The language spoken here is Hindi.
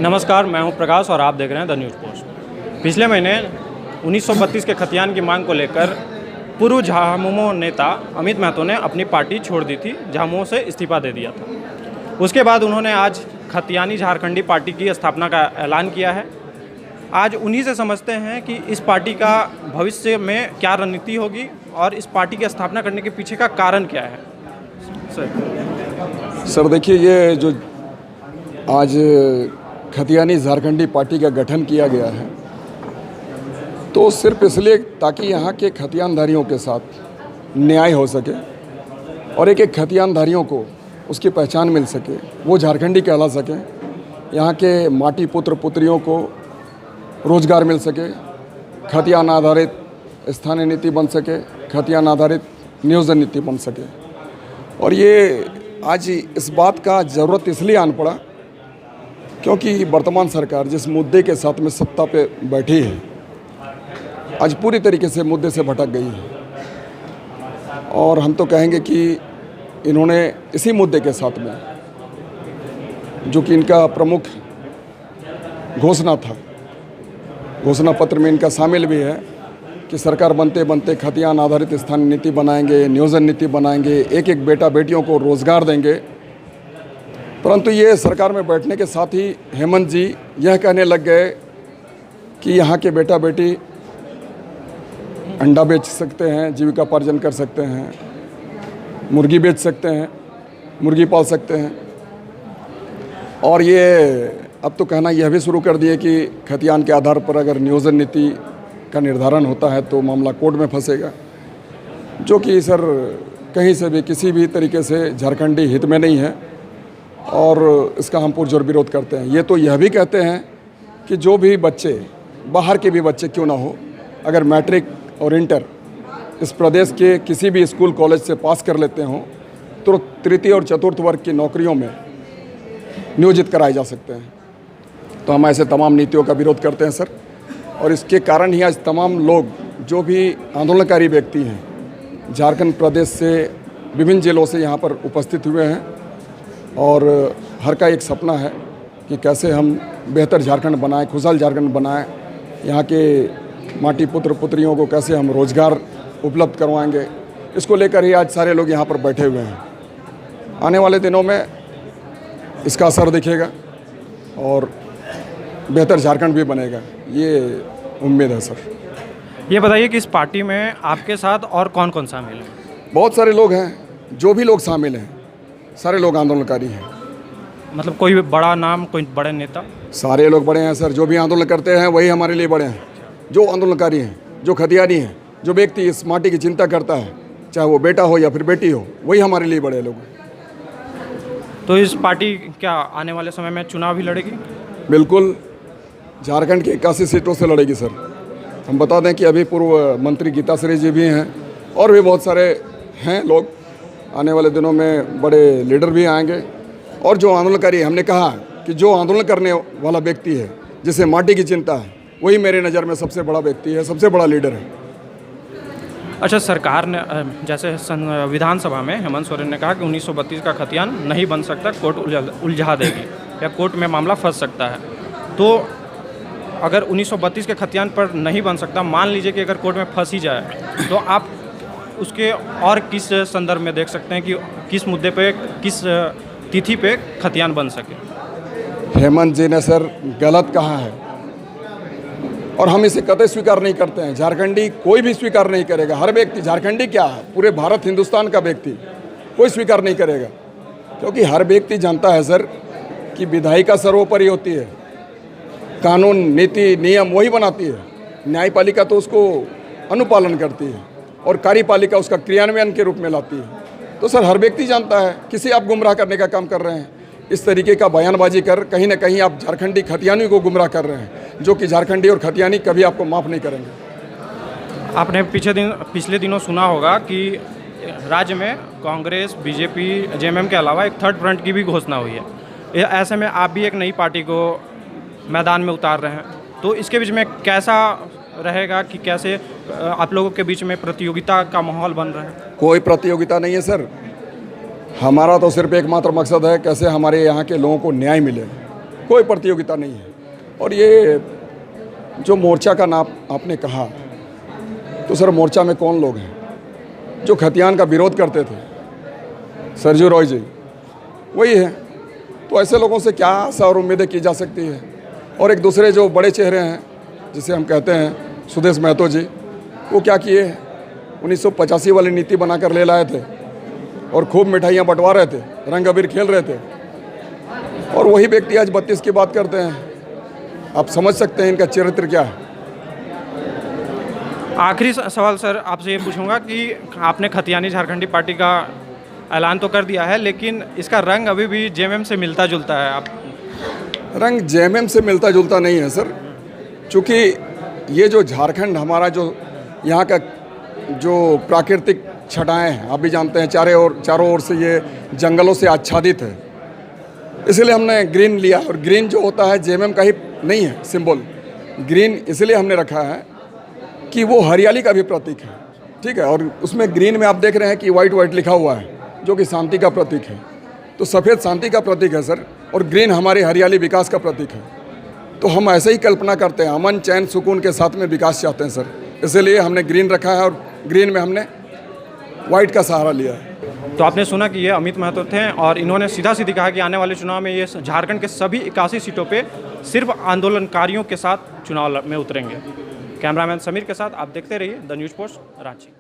नमस्कार, मैं हूं प्रकाश और आप देख रहे हैं द न्यूज़ पोस्ट। पिछले महीने 1932 के खतियान की मांग को लेकर पूर्व झामुमो नेता अमित महतो ने अपनी पार्टी छोड़ दी थी, झामुमो से इस्तीफा दे दिया था। उसके बाद उन्होंने आज खतियानी झारखंडी पार्टी की स्थापना का ऐलान किया है। आज उन्हीं से समझते हैं कि इस पार्टी का भविष्य में क्या रणनीति होगी और इस पार्टी की स्थापना करने के पीछे का कारण क्या है। सर देखिए, ये जो आज खतियानी झारखंडी पार्टी का गठन किया गया है तो सिर्फ इसलिए ताकि यहाँ के खतियानधारियों के साथ न्याय हो सके और एक एक खतियानधारियों को उसकी पहचान मिल सके, वो झारखंडी कहला सकें, यहाँ के माटी पुत्र पुत्रियों को रोजगार मिल सके, खतियान आधारित स्थानीय नीति बन सके, खतियान आधारित नियोजन नीति बन सके। और ये आज इस बात का ज़रूरत इसलिए आन पड़ा क्योंकि वर्तमान सरकार जिस मुद्दे के साथ में सत्ता पे बैठी है, आज पूरी तरीके से मुद्दे से भटक गई है। और हम तो कहेंगे कि इन्होंने इसी मुद्दे के साथ में, जो कि इनका प्रमुख घोषणा था, घोषणा पत्र में इनका शामिल भी है कि सरकार बनते बनते खतियान आधारित स्थानीय नीति बनाएंगे, नियोजन नीति बनाएंगे, एक एक बेटा बेटियों को रोजगार देंगे। परंतु ये सरकार में बैठने के साथ ही हेमंत जी यह कहने लग गए कि यहाँ के बेटा बेटी अंडा बेच सकते हैं, जीविका पार्जन कर सकते हैं, मुर्गी बेच सकते हैं, मुर्गी पाल सकते हैं। और ये अब तो कहना यह भी शुरू कर दिए कि खतियान के आधार पर अगर नियोजन नीति का निर्धारण होता है तो मामला कोर्ट में फंसेगा, जो कि सर कहीं से भी किसी भी तरीके से झारखंडी हित में नहीं है और इसका हम पुरजोर विरोध करते हैं। ये तो यह भी कहते हैं कि जो भी बच्चे, बाहर के भी बच्चे क्यों ना हो, अगर मैट्रिक और इंटर इस प्रदेश के किसी भी स्कूल कॉलेज से पास कर लेते हों तो तृतीय और चतुर्थ वर्ग की नौकरियों में नियोजित कराए जा सकते हैं। तो हम ऐसे तमाम नीतियों का विरोध करते हैं सर। और इसके कारण ही आज तमाम लोग जो भी आंदोलनकारी व्यक्ति हैं झारखंड प्रदेश से विभिन्न जिलों से यहाँ पर उपस्थित हुए हैं और हर का एक सपना है कि कैसे हम बेहतर झारखंड बनाएं, खुशहाल झारखंड बनाएं, यहाँ के माटी पुत्र पुत्रियों को कैसे हम रोजगार उपलब्ध करवाएंगे, इसको लेकर ही आज सारे लोग यहाँ पर बैठे हुए हैं। आने वाले दिनों में इसका असर दिखेगा और बेहतर झारखंड भी बनेगा, ये उम्मीद है सर। ये बताइए कि इस पार्टी में आपके साथ और कौन कौन शामिल है। बहुत सारे लोग हैं, जो भी लोग शामिल हैं सारे लोग आंदोलनकारी हैं। मतलब कोई बड़ा नाम, कोई बड़े नेता? सारे लोग बड़े हैं सर, जो भी आंदोलन करते हैं वही हमारे लिए बड़े हैं। जो आंदोलनकारी हैं, जो खतियानी हैं, जो व्यक्ति इस माटी की चिंता करता है, चाहे वो बेटा हो या फिर बेटी हो, वही हमारे लिए बड़े लोग हैं। तो इस पार्टी क्या आने वाले समय में चुनाव भी लड़ेगी? बिल्कुल, झारखंड की 81 सीटों से लड़ेगी सर। हम बता दें कि अभी पूर्व मंत्री गीताश्री जी भी हैं और भी बहुत सारे हैं लोग। आने वाले दिनों में बड़े लीडर भी आएंगे। और जो आंदोलनकारी, हमने कहा कि जो आंदोलन करने वाला व्यक्ति है, जिसे माटी की चिंता है, वही मेरे नज़र में सबसे बड़ा व्यक्ति है, सबसे बड़ा लीडर है। अच्छा, सरकार ने जैसे विधानसभा में हेमंत सोरेन ने कहा कि 1932 का खतियान नहीं बन सकता, कोर्ट उलझा देगी या कोर्ट में मामला फंस सकता है। तो अगर 1932 के खतियान पर नहीं बन सकता, मान लीजिए कि अगर कोर्ट में फंस ही जाए, तो आप उसके और किस संदर्भ में देख सकते हैं कि किस मुद्दे पे, किस तिथि पे खतियान बन सके? हेमंत जी ने सर गलत कहा है और हम इसे कतई स्वीकार नहीं करते हैं। झारखंडी कोई भी स्वीकार नहीं करेगा। हर व्यक्ति, झारखंडी क्या है, पूरे भारत हिंदुस्तान का व्यक्ति कोई स्वीकार नहीं करेगा, क्योंकि हर व्यक्ति जानता है सर कि विधायिका सर्वोपरि होती है, कानून नीति नियम वही बनाती है, न्यायपालिका तो उसको अनुपालन करती है और कार्यपालिका उसका क्रियान्वयन के रूप में लाती है। तो सर हर व्यक्ति जानता है, किसी आप गुमराह करने का काम कर रहे हैं। इस तरीके का बयानबाजी कर कहीं ना कहीं आप झारखंडी खतियानी को गुमराह कर रहे हैं, जो कि झारखंडी और खतियानी कभी आपको माफ़ नहीं करेंगे। आपने पिछले दिनों सुना होगा कि राज्य में कांग्रेस, बीजेपी, जेएमएम के अलावा एक थर्ड फ्रंट की भी घोषणा हुई है। ऐसे में आप भी एक नई पार्टी को मैदान में उतार रहे हैं, तो इसके बीच में कैसा रहेगा कि कैसे आप लोगों के बीच में प्रतियोगिता का माहौल बन रहा है? कोई प्रतियोगिता नहीं है सर। हमारा तो सिर्फ एकमात्र मकसद है कैसे हमारे यहाँ के लोगों को न्याय मिले। कोई प्रतियोगिता नहीं है। और ये जो मोर्चा का नाम आपने कहा, तो सर मोर्चा में कौन लोग हैं जो खतियान का विरोध करते थे? सरजू रॉय जी वही है। तो ऐसे लोगों से क्या आशा और उम्मीदें की जा सकती है? और एक दूसरे जो बड़े चेहरे हैं जिसे हम कहते हैं सुदेश महतो जी, वो क्या किए हैं? 1985 वाली नीति बनाकर ले लाए थे और खूब मिठाइयाँ बंटवा रहे थे, रंग अबीर खेल रहे थे। और वही व्यक्ति आज 32 की बात करते हैं। आप समझ सकते हैं इनका चरित्र क्या है। आखिरी सवाल सर आपसे ये पूछूंगा कि आपने खतियानी झारखंडी पार्टी का ऐलान तो कर दिया है, लेकिन इसका रंग अभी भी जेएमएम से मिलता जुलता है। आप रंग जेएमएम से मिलता जुलता नहीं है सर, चूँकि ये जो झारखंड हमारा जो यहाँ का जो प्राकृतिक छटाएँ हैं, आप भी जानते हैं, चारों ओर से ये जंगलों से आच्छादित है, इसलिए हमने ग्रीन लिया। और ग्रीन जो होता है जेएमएम का ही नहीं है सिंबल। ग्रीन इसलिए हमने रखा है कि वो हरियाली का भी प्रतीक है, ठीक है। और उसमें ग्रीन में आप देख रहे हैं कि वाइट लिखा हुआ है, जो कि शांति का प्रतीक है। तो सफ़ेद शांति का प्रतीक है सर, और ग्रीन हमारी हरियाली विकास का प्रतीक है। तो हम ऐसे ही कल्पना करते हैं, अमन चैन सुकून के साथ में विकास चाहते हैं सर, इसलिए हमने ग्रीन रखा है और ग्रीन में हमने वाइट का सहारा लिया है। तो आपने सुना कि ये अमित महतो थे और इन्होंने सीधा सीधी कहा कि आने वाले चुनाव में ये झारखंड के सभी 81 सीटों पे सिर्फ आंदोलनकारियों के साथ चुनाव में उतरेंगे। कैमरामैन समीर के साथ आप देखते रहिए द न्यूज़ पोस्ट रांची।